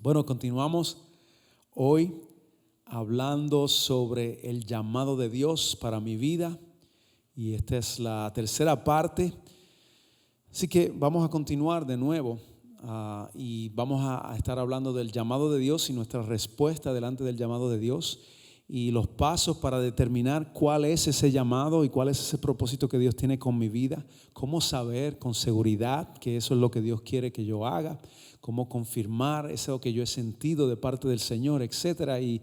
Bueno, continuamos hoy hablando sobre el llamado de Dios para mi vida y esta es la tercera parte. Así que vamos a continuar de nuevo y vamos a estar hablando del llamado de Dios y nuestra respuesta delante del llamado de Dios y los pasos para determinar cuál es ese llamado y cuál es ese propósito que Dios tiene con mi vida, cómo saber con seguridad que eso es lo que Dios quiere que yo haga, cómo confirmar eso que yo he sentido de parte del Señor, etcétera. Y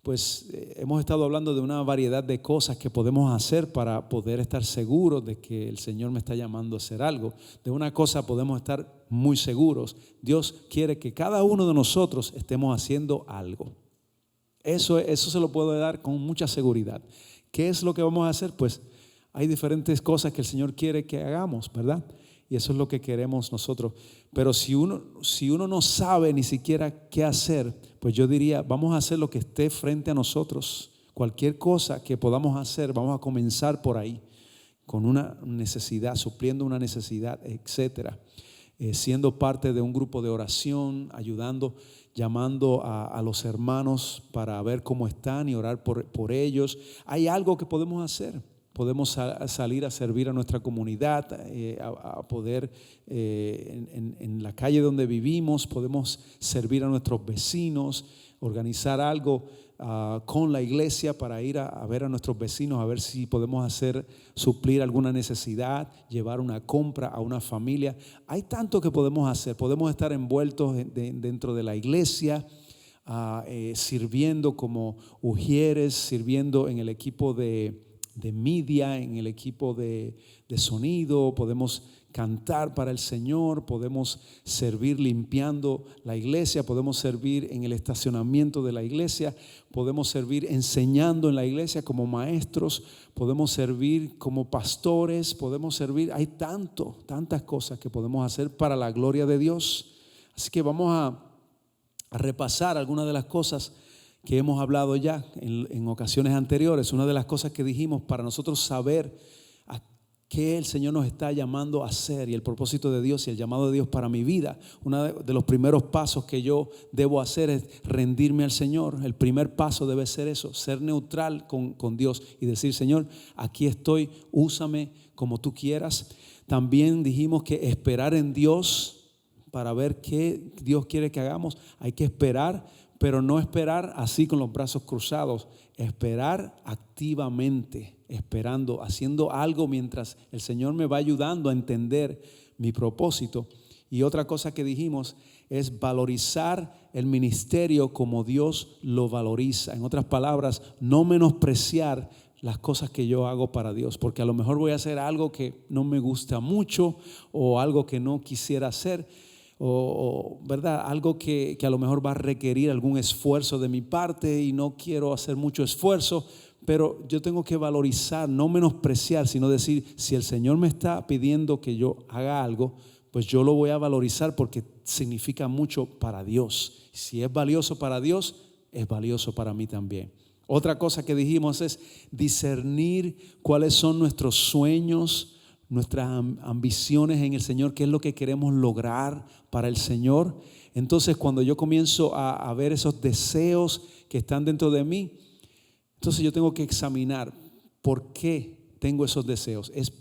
pues hemos estado hablando de una variedad de cosas que podemos hacer para poder estar seguros de que el Señor me está llamando a hacer algo. De una cosa podemos estar muy seguros: Dios quiere que cada uno de nosotros estemos haciendo algo. Eso se lo puedo dar con mucha seguridad. ¿Qué es lo que vamos a hacer? Pues hay diferentes cosas que el Señor quiere que hagamos, ¿verdad? Y eso es lo que queremos nosotros. Pero si uno no sabe ni siquiera qué hacer, pues yo diría, vamos a hacer lo que esté frente a nosotros. Cualquier cosa que podamos hacer, vamos a comenzar por ahí, con una necesidad, supliendo una necesidad, etcétera. Siendo parte de un grupo de oración, ayudando, llamando a los hermanos para ver cómo están y orar por ellos. Hay algo que podemos hacer. Podemos salir a servir a nuestra comunidad, a poder en la calle donde vivimos, podemos servir a nuestros vecinos, organizar algo con la iglesia para ir a ver a nuestros vecinos, a ver si podemos suplir alguna necesidad, llevar una compra a una familia. Hay tanto que podemos hacer. Podemos estar envueltos dentro de la iglesia, sirviendo como ujieres, sirviendo en el equipo de media, en el equipo de sonido, podemos cantar para el Señor, podemos servir limpiando la iglesia, podemos servir en el estacionamiento de la iglesia, podemos servir enseñando en la iglesia como maestros, podemos servir como pastores, podemos servir, hay tantas cosas que podemos hacer para la gloria de Dios. Así que vamos a repasar algunas de las cosas que hemos hablado ya en ocasiones anteriores. Una de las cosas que dijimos para nosotros saber a qué el Señor nos está llamando a hacer y el propósito de Dios y el llamado de Dios para mi vida, uno de los primeros pasos que yo debo hacer es rendirme al Señor. El primer paso debe ser eso, ser neutral con Dios y decir: Señor, aquí estoy, úsame como tú quieras. También dijimos que esperar en Dios para ver qué Dios quiere que hagamos. Hay que esperar, pero no esperar así con los brazos cruzados, esperar activamente, esperando, haciendo algo mientras el Señor me va ayudando a entender mi propósito. Y otra cosa que dijimos es valorizar el ministerio como Dios lo valoriza. En otras palabras, no menospreciar las cosas que yo hago para Dios, porque a lo mejor voy a hacer algo que no me gusta mucho o algo que no quisiera hacer. ¿Verdad? Algo que a lo mejor va a requerir algún esfuerzo de mi parte y no quiero hacer mucho esfuerzo, pero yo tengo que valorizar, no menospreciar, sino decir: si el Señor me está pidiendo que yo haga algo, pues yo lo voy a valorizar porque significa mucho para Dios. Si es valioso para Dios, es valioso para mí también. Otra cosa que dijimos es discernir cuáles son nuestros sueños, nuestras ambiciones en el Señor, qué es lo que queremos lograr para el Señor. Entonces, cuando yo comienzo a ver esos deseos que están dentro de mí, entonces yo tengo que examinar por qué tengo esos deseos. ¿Es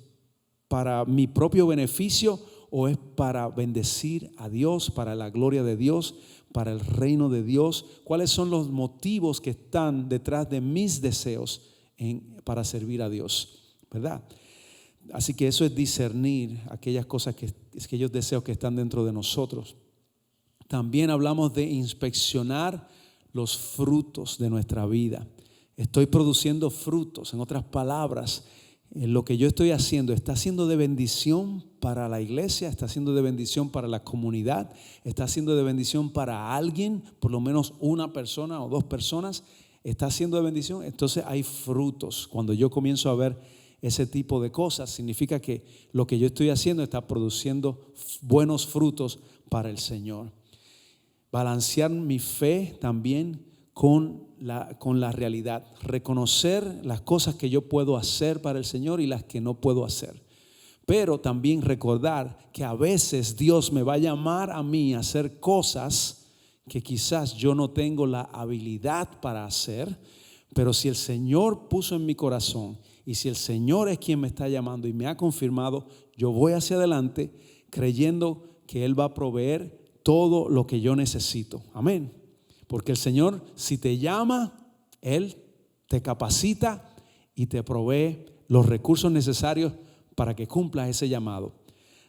para mi propio beneficio o es para bendecir a Dios, para la gloria de Dios, para el reino de Dios? ¿Cuáles son los motivos que están detrás de mis deseos para servir a Dios? ¿Verdad? Así que eso es discernir aquellas cosas, aquellos deseos que están dentro de nosotros. También hablamos de inspeccionar los frutos de nuestra vida. Estoy produciendo frutos. En otras palabras, lo que yo estoy haciendo está siendo de bendición para la iglesia, está siendo de bendición para la comunidad, está siendo de bendición para alguien, por lo menos una persona o dos personas, está siendo de bendición. Entonces hay frutos. Cuando yo comienzo a ver ese tipo de cosas, significa que lo que yo estoy haciendo está produciendo buenos frutos para el Señor. Balancear mi fe también con la realidad. Reconocer las cosas que yo puedo hacer para el Señor y las que no puedo hacer. Pero también recordar que a veces Dios me va a llamar a mí a hacer cosas que quizás yo no tengo la habilidad para hacer, pero si el Señor puso en mi corazón y si el Señor es quien me está llamando y me ha confirmado, yo voy hacia adelante creyendo que Él va a proveer todo lo que yo necesito. Amén. Porque el Señor, si te llama, Él te capacita y te provee los recursos necesarios para que cumplas ese llamado.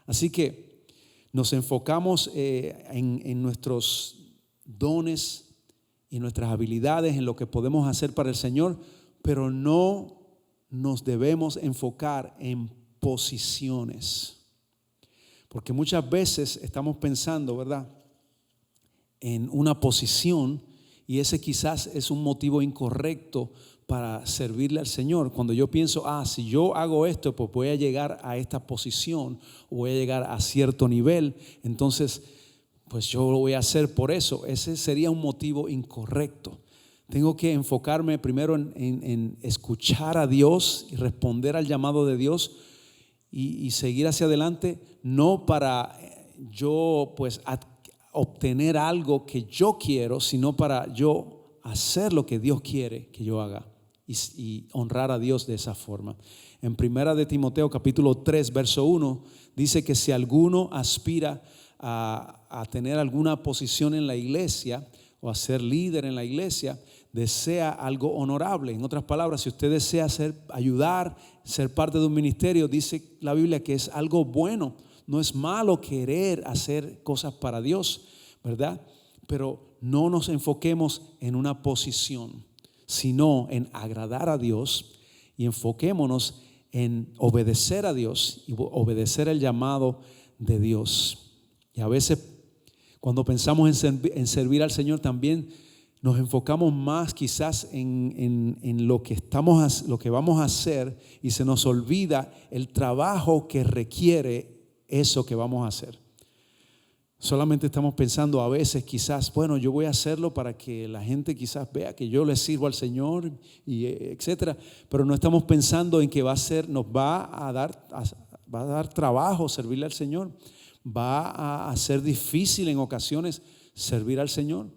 Así que nos enfocamos en nuestros dones y nuestras habilidades, en lo que podemos hacer para el Señor, pero no nos debemos enfocar en posiciones. Porque muchas veces estamos pensando, ¿verdad?, en una posición, y ese quizás es un motivo incorrecto para servirle al Señor. Cuando yo pienso, si yo hago esto, pues voy a llegar a esta posición, o voy a llegar a cierto nivel, entonces pues yo lo voy a hacer por eso. Ese sería un motivo incorrecto. Tengo que enfocarme primero en escuchar a Dios y responder al llamado de Dios y seguir hacia adelante, no para yo pues obtener algo que yo quiero, sino para yo hacer lo que Dios quiere que yo haga y honrar a Dios de esa forma. En 1 de Timoteo capítulo 3 verso 1 dice que si alguno aspira a tener alguna posición en la iglesia o a ser líder en la iglesia, desea algo honorable. En otras palabras, si usted desea ayudar, ser parte de un ministerio, dice la Biblia que es algo bueno. No es malo querer hacer cosas para Dios, ¿verdad? Pero no nos enfoquemos en una posición, sino en agradar a Dios, y enfoquémonos en obedecer a Dios y obedecer el llamado de Dios. Y a veces cuando pensamos en servir al Señor, también nos enfocamos más quizás en lo que vamos a hacer, y se nos olvida el trabajo que requiere eso que vamos a hacer. Solamente estamos pensando a veces quizás, bueno, yo voy a hacerlo para que la gente quizás vea que yo le sirvo al Señor, y etcétera, pero no estamos pensando en que nos va a dar trabajo servirle al Señor. Va a ser difícil en ocasiones servir al Señor,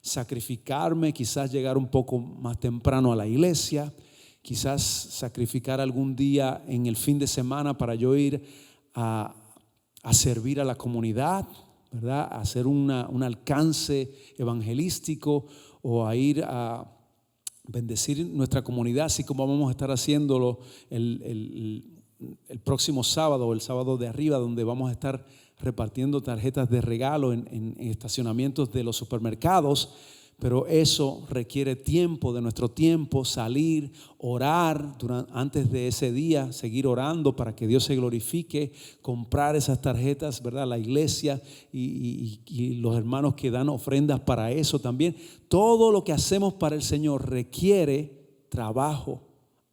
sacrificarme, quizás llegar un poco más temprano a la iglesia, quizás sacrificar algún día en el fin de semana para yo ir a servir a la comunidad, ¿verdad? A hacer un alcance evangelístico, o a ir a bendecir nuestra comunidad, así como vamos a estar haciéndolo el próximo sábado, o el sábado de arriba, donde vamos a estar repartiendo tarjetas de regalo en estacionamientos de los supermercados. Pero eso requiere tiempo, de nuestro tiempo, salir, orar antes de ese día, seguir orando para que Dios se glorifique, comprar esas tarjetas, ¿verdad? La iglesia y los hermanos que dan ofrendas para eso también. Todo lo que hacemos para el Señor requiere trabajo,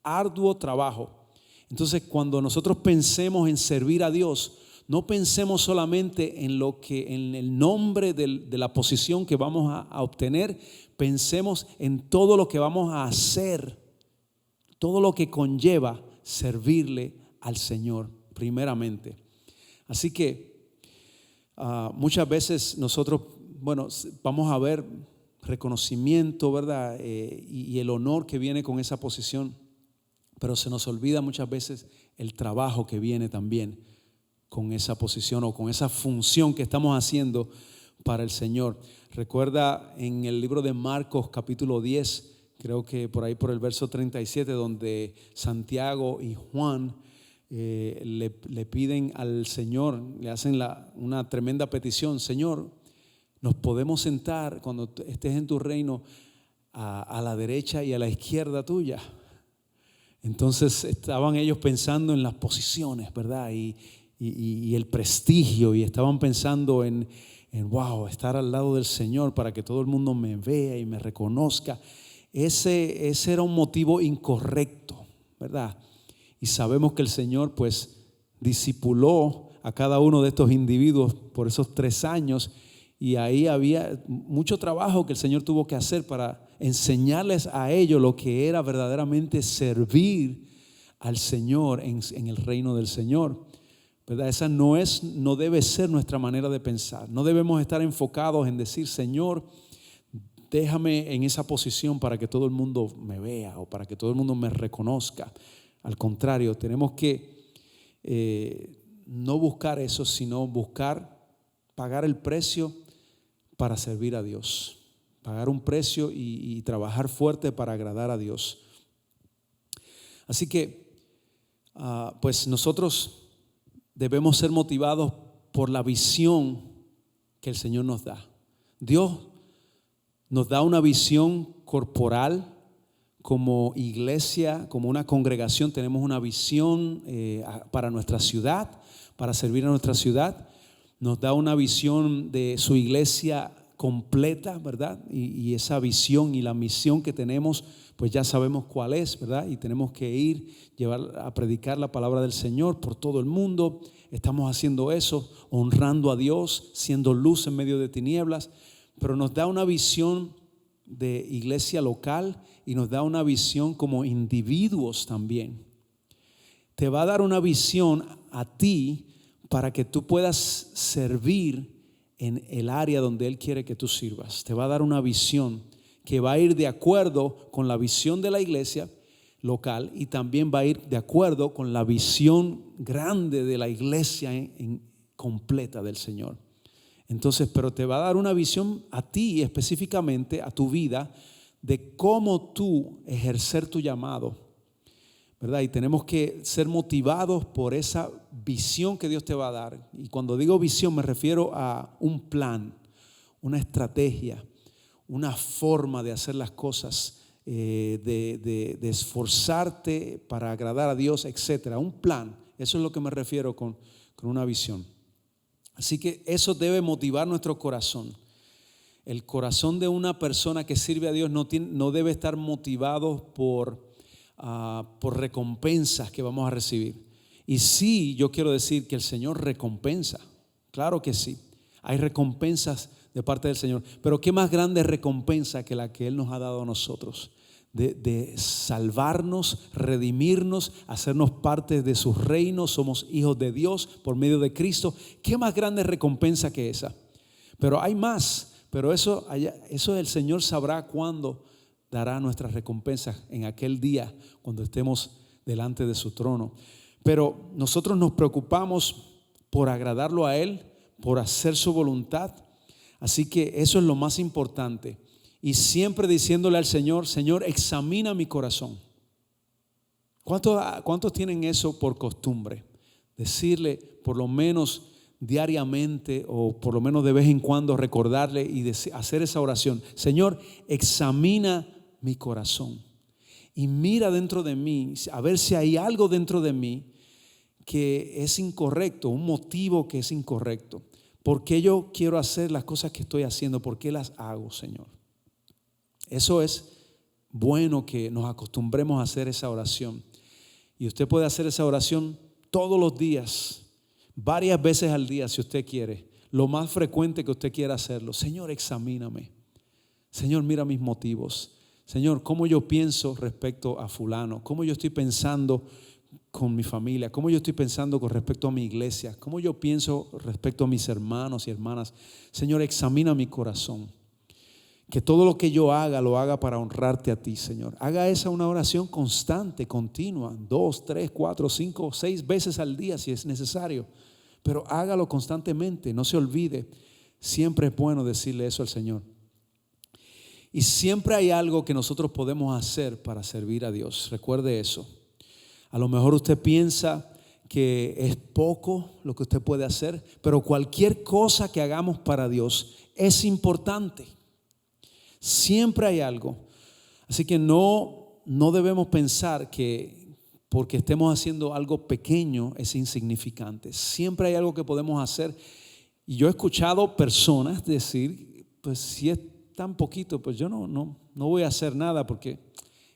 arduo trabajo. Entonces, cuando nosotros pensemos en servir a Dios, no pensemos solamente en el nombre de la posición que vamos a obtener. Pensemos en todo lo que vamos a hacer, todo lo que conlleva servirle al Señor primeramente. Así que muchas veces nosotros, vamos a ver reconocimiento, ¿verdad? Y el honor que viene con esa posición, pero se nos olvida muchas veces el trabajo que viene también con esa posición o con esa función que estamos haciendo para el Señor. Recuerda en el libro de Marcos capítulo 10, creo que por ahí por el verso 37, donde Santiago y Juan le piden al Señor, le hacen una tremenda petición: Señor, nos podemos sentar cuando estés en tu reino a la derecha y a la izquierda tuya. Entonces estaban ellos pensando en las posiciones, ¿verdad? Y el prestigio, y estaban pensando en estar al lado del Señor para que todo el mundo me vea y me reconozca. Ese era un motivo incorrecto, ¿verdad? Y sabemos que el Señor pues discipuló a cada uno de estos individuos por esos 3 años, y ahí había mucho trabajo que el Señor tuvo que hacer para enseñarles a ellos lo que era verdaderamente servir al Señor en el reino del Señor. ¿verdad? Esa no debe ser nuestra manera de pensar. No debemos estar enfocados en decir, Señor, déjame en esa posición para que todo el mundo me vea o para que todo el mundo me reconozca. Al contrario, tenemos que no buscar eso, sino pagar el precio para servir a Dios. Pagar un precio y trabajar fuerte para agradar a Dios. Así que, pues nosotros debemos ser motivados por la visión que el Señor nos da. Dios nos da una visión corporal como iglesia, como una congregación. Tenemos una visión para nuestra ciudad, para servir a nuestra ciudad. Nos da una visión de su iglesia completa, ¿verdad? Y esa visión y la misión que tenemos, pues ya sabemos cuál es, ¿verdad? Y tenemos que llevar a predicar la palabra del Señor por todo el mundo. Estamos haciendo eso, honrando a Dios, siendo luz en medio de tinieblas. Pero nos da una visión de iglesia local y nos da una visión como individuos también. Te va a dar una visión a ti para que tú puedas servir en el área donde Él quiere que tú sirvas. Te va a dar una visión que va a ir de acuerdo con la visión de la iglesia local y también va a ir de acuerdo con la visión grande de la iglesia completa del Señor. Entonces, pero te va a dar una visión a ti específicamente, a tu vida, de cómo tú ejercer tu llamado, ¿verdad? Y tenemos que ser motivados por esa visión que Dios te va a dar. Y cuando digo visión me refiero a un plan, una estrategia, una forma de hacer las cosas, de esforzarte para agradar a Dios, etcétera. Un plan, eso es lo que me refiero con una visión. Así que eso debe motivar nuestro corazón. El corazón de una persona que sirve a Dios no debe estar motivado por recompensas que vamos a recibir. Y sí, yo quiero decir que el Señor recompensa. Claro que sí. Hay recompensas de parte del Señor. Pero qué más grande recompensa que la que Él nos ha dado a nosotros. De salvarnos, redimirnos, hacernos parte de su reino. Somos hijos de Dios por medio de Cristo. ¿Qué más grande recompensa que esa? Pero hay más. Pero eso el Señor sabrá cuándo dará nuestras recompensas en aquel día cuando estemos delante de su trono. Pero nosotros nos preocupamos por agradarlo a Él, por hacer su voluntad. Así que eso es lo más importante. Y siempre diciéndole al Señor, Señor, examina mi corazón. ¿Cuántos tienen eso por costumbre? Decirle por lo menos diariamente o por lo menos de vez en cuando recordarle y hacer esa oración. Señor, examina mi corazón y mira dentro de mí, a ver si hay algo dentro de mí que es incorrecto, un motivo que es incorrecto. ¿Por qué yo quiero hacer las cosas que estoy haciendo? ¿Por qué las hago, Señor? Eso es bueno que nos acostumbremos a hacer esa oración. Y usted puede hacer esa oración todos los días, varias veces al día si usted quiere. Lo más frecuente que usted quiera hacerlo. Señor, examíname. Señor, mira mis motivos. Señor, ¿cómo yo pienso respecto a fulano? ¿Cómo yo estoy pensando con mi familia? ¿Cómo yo estoy pensando con respecto a mi iglesia? ¿Cómo yo pienso respecto a mis hermanos y hermanas? Señor, examina mi corazón. Que todo lo que yo haga, lo haga para honrarte a ti, Señor. Haga esa una oración constante, continua, 2, 3, 4, 5, 6 veces al día si es necesario. Pero hágalo constantemente, no se olvide. Siempre es bueno decirle eso al Señor. Y siempre hay algo que nosotros podemos hacer para servir a Dios. Recuerde eso. A lo mejor usted piensa que es poco lo que usted puede hacer, pero cualquier cosa que hagamos para Dios es importante. Siempre hay algo. Así que no debemos pensar que porque estemos haciendo algo pequeño es insignificante. Siempre hay algo que podemos hacer. Y yo he escuchado personas decir, pues si es tan poquito, pues yo no voy a hacer nada porque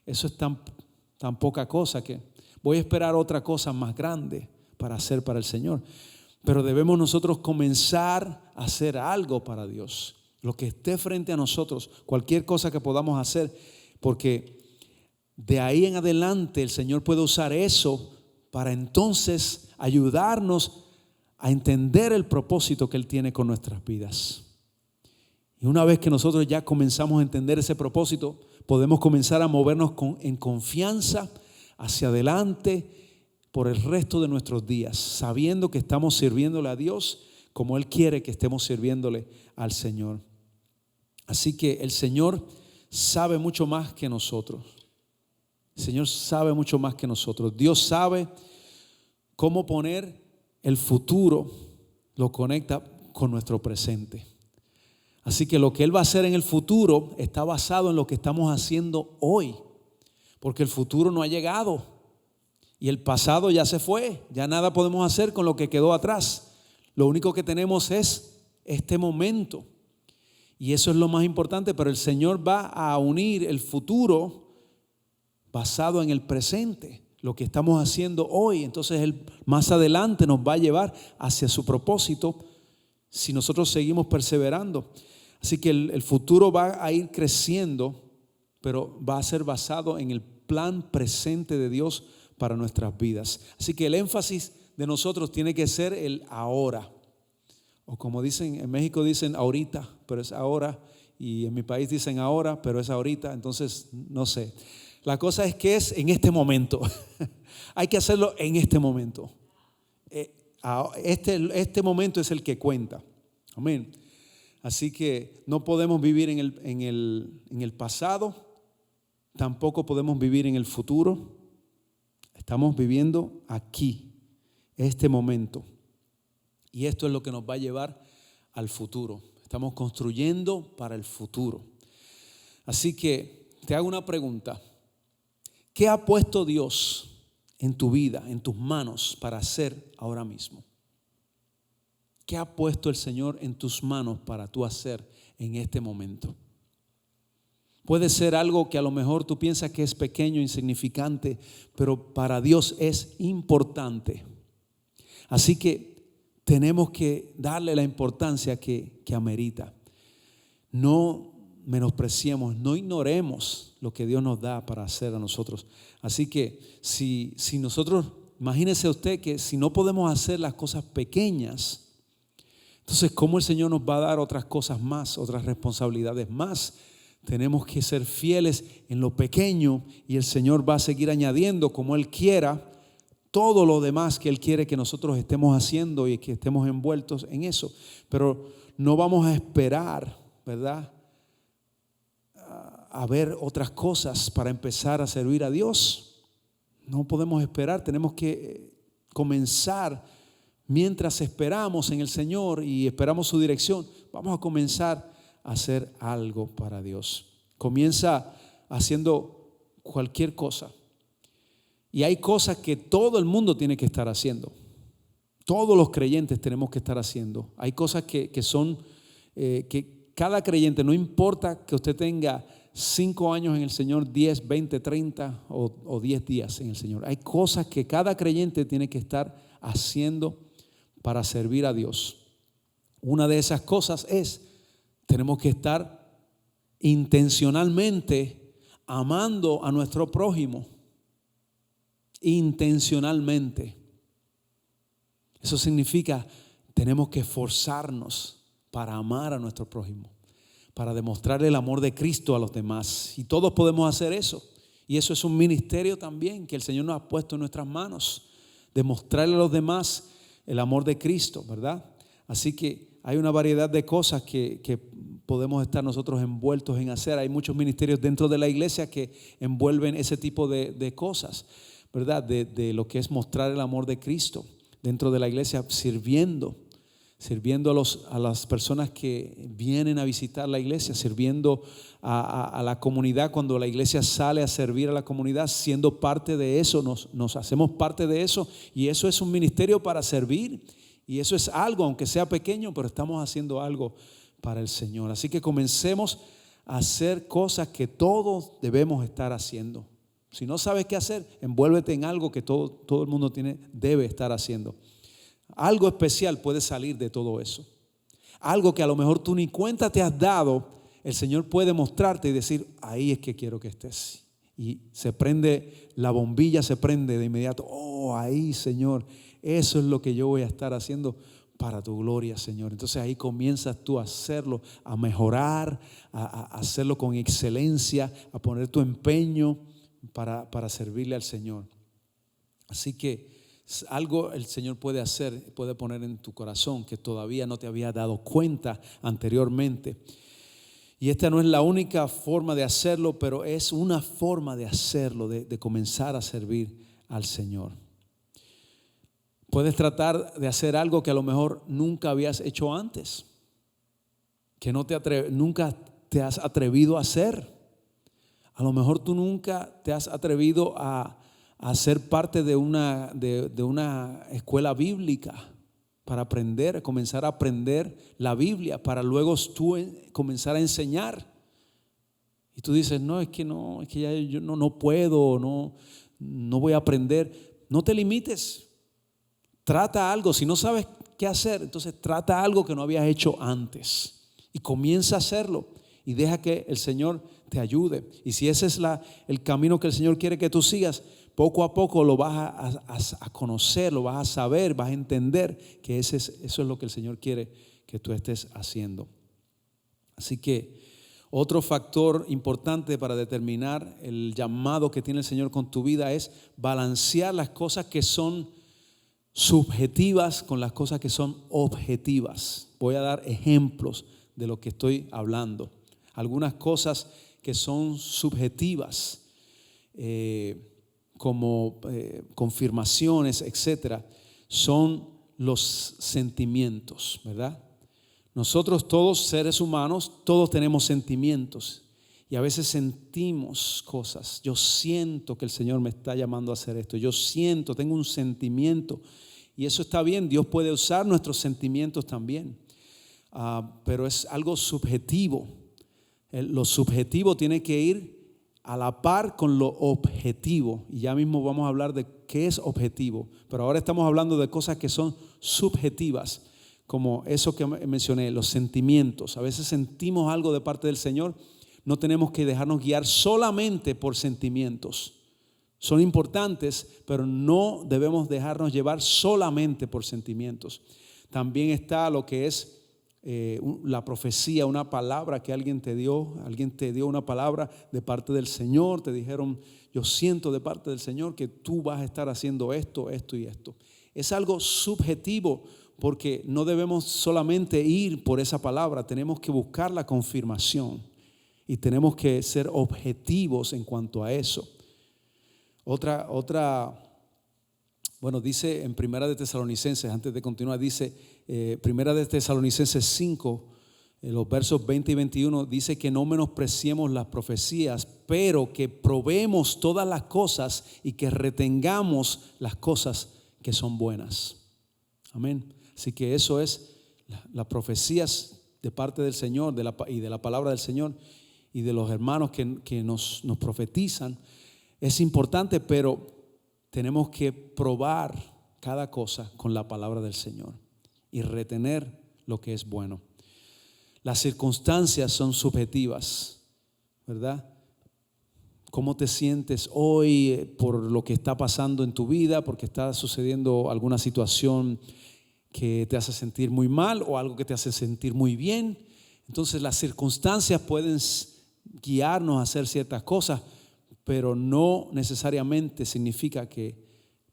eso es tan poca cosa que voy a esperar otra cosa más grande para hacer para el Señor. Pero debemos nosotros comenzar a hacer algo para Dios. Lo que esté frente a nosotros, cualquier cosa que podamos hacer, porque de ahí en adelante el Señor puede usar eso para entonces ayudarnos a entender el propósito que Él tiene con nuestras vidas. Y una vez que nosotros ya comenzamos a entender ese propósito, podemos comenzar a movernos en confianza hacia adelante por el resto de nuestros días, sabiendo que estamos sirviéndole a Dios como Él quiere que estemos sirviéndole al Señor. Así que el Señor sabe mucho más que nosotros. El Señor sabe mucho más que nosotros. Dios sabe cómo poner el futuro, lo conecta con nuestro presente. Así que lo que Él va a hacer en el futuro está basado en lo que estamos haciendo hoy, porque el futuro no ha llegado y el pasado ya se fue, ya nada podemos hacer con lo que quedó atrás. Lo único que tenemos es este momento y eso es lo más importante, pero el Señor va a unir el futuro basado en el presente, lo que estamos haciendo hoy. Entonces Él más adelante nos va a llevar hacia su propósito si nosotros seguimos perseverando. Así que el futuro va a ir creciendo, pero va a ser basado en el plan presente de Dios para nuestras vidas. Así que el énfasis de nosotros tiene que ser el ahora. O como dicen en México, dicen ahorita, pero es ahora. Y en mi país dicen ahora, pero es ahorita. Entonces, no sé. La cosa es que es en este momento. Hay que hacerlo en este momento. Este momento es el que cuenta. Amén. Así que no podemos vivir en el pasado, tampoco podemos vivir en el futuro. Estamos viviendo aquí, este momento. Y esto es lo que nos va a llevar al futuro. Estamos construyendo para el futuro. Así que te hago una pregunta. ¿Qué ha puesto Dios en tu vida, en tus manos para hacer ahora mismo? ¿Qué ha puesto el Señor en tus manos para tú hacer en este momento? Puede ser algo que a lo mejor tú piensas que es pequeño, insignificante, pero para Dios es importante. Así que tenemos que darle la importancia que amerita. No menospreciemos, no ignoremos lo que Dios nos da para hacer a nosotros. Así que si nosotros, imagínese usted que si no podemos hacer las cosas pequeñas, entonces, ¿cómo el Señor nos va a dar otras cosas más, otras responsabilidades más? Tenemos que ser fieles en lo pequeño y el Señor va a seguir añadiendo como Él quiera todo lo demás que Él quiere que nosotros estemos haciendo y que estemos envueltos en eso. Pero no vamos a esperar, ¿verdad?, a ver otras cosas para empezar a servir a Dios. No podemos esperar, tenemos que comenzar. Mientras esperamos en el Señor y esperamos su dirección, vamos a comenzar a hacer algo para Dios. Comienza haciendo cualquier cosa. Y hay cosas que todo el mundo tiene que estar haciendo. Todos los creyentes tenemos que estar haciendo. Hay cosas que son, que cada creyente, no importa que usted tenga 5 años en el Señor, 10, 20, 30 o 10 días en el Señor. Hay cosas que cada creyente tiene que estar haciendo para servir a Dios. Una de esas cosas es, tenemos que estar intencionalmente amando a nuestro prójimo. Intencionalmente. Eso significa, tenemos que esforzarnos para amar a nuestro prójimo, para demostrarle el amor de Cristo a los demás. Y todos podemos hacer eso. Y eso es un ministerio también que el Señor nos ha puesto en nuestras manos. Demostrarle a los demás el amor de Cristo, ¿verdad? Así que hay una variedad de cosas que podemos estar nosotros envueltos en hacer. Hay muchos ministerios dentro de la iglesia que envuelven ese tipo de cosas, ¿verdad? De lo que es mostrar el amor de Cristo dentro de la iglesia, sirviendo a las personas que vienen a visitar la iglesia, sirviendo a la comunidad. Cuando la iglesia sale a servir a la comunidad, siendo parte de eso, nos hacemos parte de eso, y eso es un ministerio para servir, y eso es algo, aunque sea pequeño, pero estamos haciendo algo para el Señor. Así que comencemos a hacer cosas que todos debemos estar haciendo. Si no sabes qué hacer, envuélvete en algo que todo el mundo debe estar haciendo. Algo especial puede salir de todo eso. Algo que a lo mejor tú ni cuenta te has dado, el Señor puede mostrarte y decir, ahí es que quiero que estés. Y se prende, la bombilla se prende de inmediato. Oh, ahí, Señor, Eso es lo que yo voy a estar haciendo para tu gloria, Señor. Entonces ahí comienzas tú a hacerlo, a mejorar, a hacerlo con excelencia, a poner tu empeño para servirle al Señor. Así que algo el Señor puede hacer, puede poner en tu corazón que todavía no te había dado cuenta anteriormente. Y esta no es la única forma de hacerlo, pero es una forma de hacerlo, de comenzar a servir al Señor. Puedes tratar de hacer algo que a lo mejor nunca habías hecho antes, que nunca te has atrevido a hacer. A lo mejor tú nunca te has atrevido a ser parte de una escuela bíblica para aprender, comenzar a aprender la Biblia, para luego tú comenzar a enseñar. Y tú dices, no, es que ya yo no puedo, no voy a aprender. No te limites. Trata algo. Si no sabes qué hacer, entonces trata algo que no habías hecho antes y comienza a hacerlo y deja que el Señor te ayude. Y si ese es el camino que el Señor quiere que tú sigas, poco a poco lo vas a conocer, lo vas a saber, vas a entender que eso es lo que el Señor quiere que tú estés haciendo. Así que otro factor importante para determinar el llamado que tiene el Señor con tu vida es balancear las cosas que son subjetivas con las cosas que son objetivas. Voy a dar ejemplos de lo que estoy hablando. Algunas cosas que son subjetivas, como confirmaciones, etcétera, son los sentimientos, ¿verdad? Nosotros todos seres humanos, todos tenemos sentimientos y a veces sentimos cosas. Yo siento que el Señor me está llamando a hacer esto. Yo tengo un sentimiento y eso está bien. Dios puede usar nuestros sentimientos también, pero es algo subjetivo. Lo subjetivo tiene que ir a la par con lo objetivo. Y ya mismo vamos a hablar de qué es objetivo. Pero ahora estamos hablando de cosas que son subjetivas, como eso que mencioné, los sentimientos. A veces sentimos algo de parte del Señor. No tenemos que dejarnos guiar solamente por sentimientos. Son importantes, pero no debemos dejarnos llevar solamente por sentimientos. También está lo que es la profecía, una palabra que alguien te dio una palabra de parte del Señor. Te dijeron, yo siento de parte del Señor que tú vas a estar haciendo esto, esto y esto. Es algo subjetivo porque no debemos solamente ir por esa palabra, tenemos que buscar la confirmación y tenemos que ser objetivos en cuanto a eso. Bueno, dice en Primera de Tesalonicenses, antes de continuar, dice Primera de Tesalonicenses 5, los versos 20 y 21, dice que no menospreciemos las profecías, pero que probemos todas las cosas y que retengamos las cosas que son buenas. Amén. Así que eso es las profecías de parte del Señor y de la palabra del Señor y de los hermanos que nos profetizan. Es importante, pero tenemos que probar cada cosa con la palabra del Señor y retener lo que es bueno. Las circunstancias son subjetivas, ¿verdad? ¿Cómo te sientes hoy por lo que está pasando en tu vida? Porque está sucediendo alguna situación que te hace sentir muy mal o algo que te hace sentir muy bien. Entonces las circunstancias pueden guiarnos a hacer ciertas cosas, pero no necesariamente significa que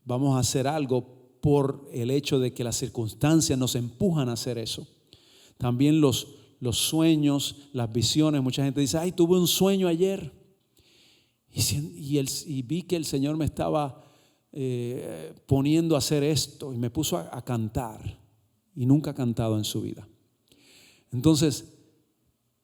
vamos a hacer algo por el hecho de que las circunstancias nos empujan a hacer eso. También los sueños, las visiones. Mucha gente dice, ay, tuve un sueño ayer y vi que el Señor me estaba poniendo a hacer esto y me puso a cantar, y nunca ha cantado en su vida. Entonces,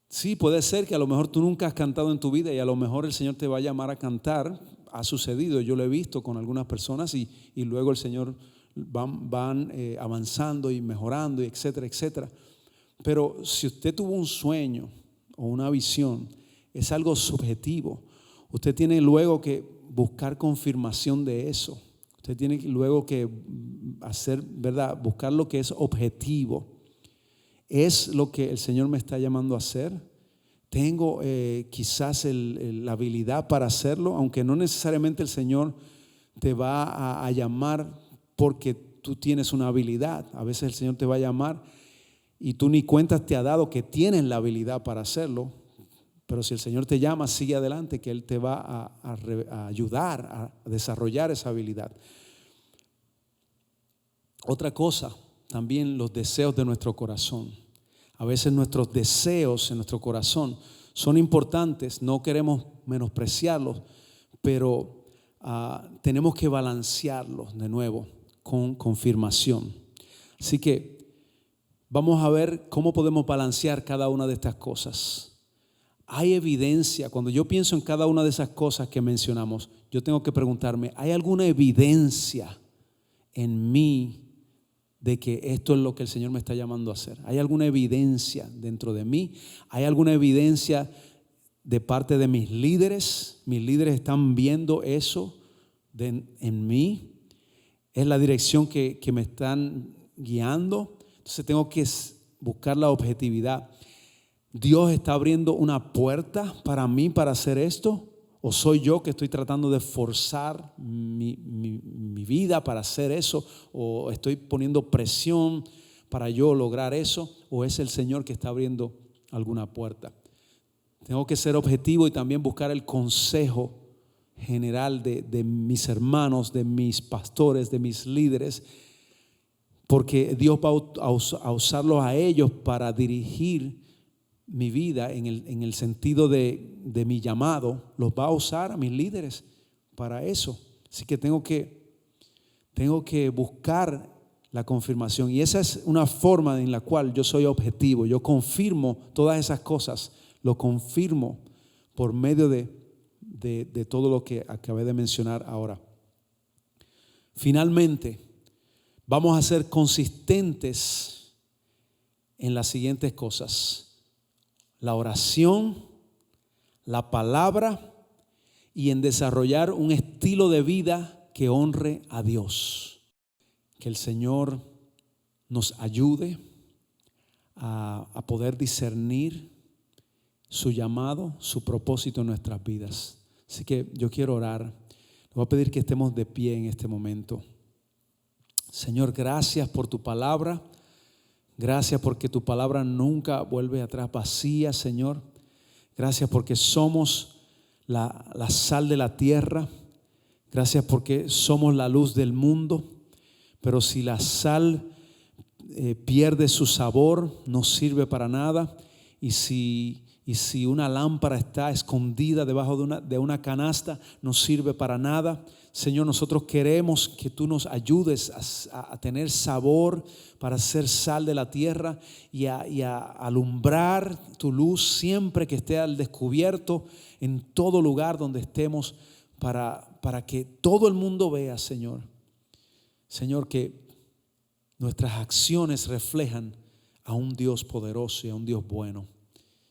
sí, puede ser que a lo mejor tú nunca has cantado en tu vida y a lo mejor el Señor te va a llamar a cantar. Ha sucedido, yo lo he visto con algunas personas y luego el Señor van avanzando y mejorando, y etcétera, etcétera. Pero si usted tuvo un sueño o una visión, es algo subjetivo. Usted tiene luego que buscar confirmación de eso. Usted tiene luego que hacer, ¿verdad? Buscar lo que es objetivo. ¿Es lo que el Señor me está llamando a hacer? ¿Tengo quizás la habilidad para hacerlo? Aunque no necesariamente el Señor te va a llamar porque tú tienes una habilidad. A veces el Señor te va a llamar y tú ni cuenta te ha dado que tienes la habilidad para hacerlo. Pero si el Señor te llama, sigue adelante, que Él te va a ayudar a desarrollar esa habilidad. Otra cosa, también los deseos de nuestro corazón. A veces nuestros deseos en nuestro corazón son importantes, no queremos menospreciarlos, pero tenemos que balancearlos de nuevo con confirmación. Así que vamos a ver cómo podemos balancear cada una de estas cosas. Hay evidencia, cuando yo pienso en cada una de esas cosas que mencionamos, yo tengo que preguntarme, ¿hay alguna evidencia en mí de que esto es lo que el Señor me está llamando a hacer? ¿Hay alguna evidencia dentro de mí? ¿Hay alguna evidencia de parte de mis líderes? ¿Mis líderes están viendo eso en mí? ¿Es la dirección que me están guiando? Entonces tengo que buscar la objetividad. ¿Dios está abriendo una puerta para mí para hacer esto? ¿O soy yo que estoy tratando de forzar mi vida para hacer eso? ¿O estoy poniendo presión para yo lograr eso? ¿O es el Señor que está abriendo alguna puerta? Tengo que ser objetivo y también buscar el consejo general de mis hermanos, de mis pastores, de mis líderes, porque Dios va a usarlos a ellos para dirigir mi vida en el sentido de mi llamado. Los va a usar a mis líderes para eso. Así que tengo que buscar la confirmación, y esa es una forma en la cual yo soy objetivo. Yo confirmo todas esas cosas, lo confirmo por medio de todo lo que acabé de mencionar ahora. Finalmente, vamos a ser consistentes en las siguientes cosas: la oración, la palabra y en desarrollar un estilo de vida que honre a Dios. Que el Señor nos ayude a poder discernir su llamado, su propósito en nuestras vidas. Así que yo quiero orar. Le voy a pedir que estemos de pie en este momento. Señor, gracias por tu palabra. Gracias porque tu palabra nunca vuelve atrás vacía, Señor. Gracias porque somos la sal de la tierra. Gracias porque somos la luz del mundo. Pero si la sal pierde su sabor, no sirve para nada. Y si una lámpara está escondida debajo de una canasta, no sirve para nada. Señor, nosotros queremos que tú nos ayudes a tener sabor para ser sal de la tierra y a alumbrar tu luz siempre que esté al descubierto, en todo lugar donde estemos, para que todo el mundo vea, Señor. Señor, que nuestras acciones reflejan a un Dios poderoso y a un Dios bueno,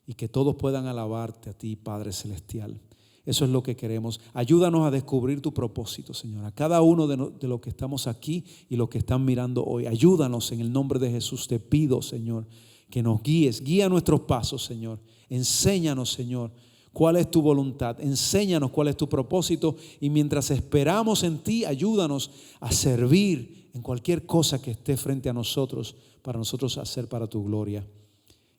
y que todos puedan alabarte a ti, Padre Celestial. Eso es lo que queremos. Ayúdanos a descubrir tu propósito, Señor. A cada uno de los que estamos aquí y los que están mirando hoy, ayúdanos en el nombre de Jesús. Te pido, Señor, que nos guíes. Guía nuestros pasos, Señor. Enséñanos, Señor, cuál es tu voluntad. Enséñanos cuál es tu propósito. Y mientras esperamos en ti, ayúdanos a servir en cualquier cosa que esté frente a nosotros, para nosotros hacer para tu gloria.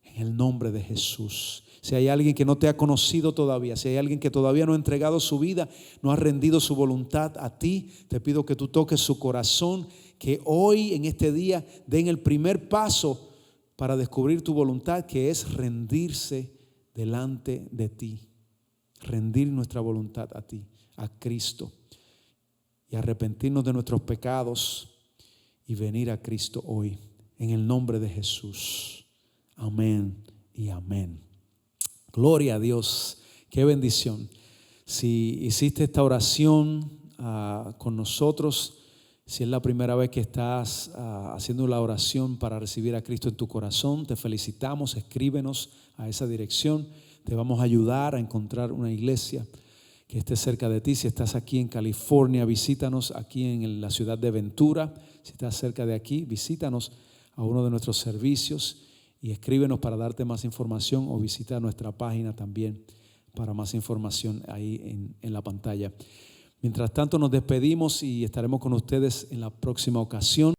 En el nombre de Jesús. Si hay alguien que no te ha conocido todavía, si hay alguien que todavía no ha entregado su vida, no ha rendido su voluntad a ti, te pido que tú toques su corazón, que hoy en este día den el primer paso para descubrir tu voluntad, que es rendirse delante de ti. Rendir nuestra voluntad a ti, a Cristo, y arrepentirnos de nuestros pecados y venir a Cristo hoy, en el nombre de Jesús. Amén y amén. Gloria a Dios, qué bendición. Si hiciste esta oración con nosotros, si es la primera vez que estás haciendo la oración para recibir a Cristo en tu corazón, te felicitamos. Escríbenos a esa dirección. Te vamos a ayudar a encontrar una iglesia que esté cerca de ti. Si estás aquí en California, visítanos aquí en la ciudad de Ventura. Si estás cerca de aquí, visítanos a uno de nuestros servicios. Y escríbenos para darte más información, o visita nuestra página también para más información ahí en la pantalla. Mientras tanto, nos despedimos y estaremos con ustedes en la próxima ocasión.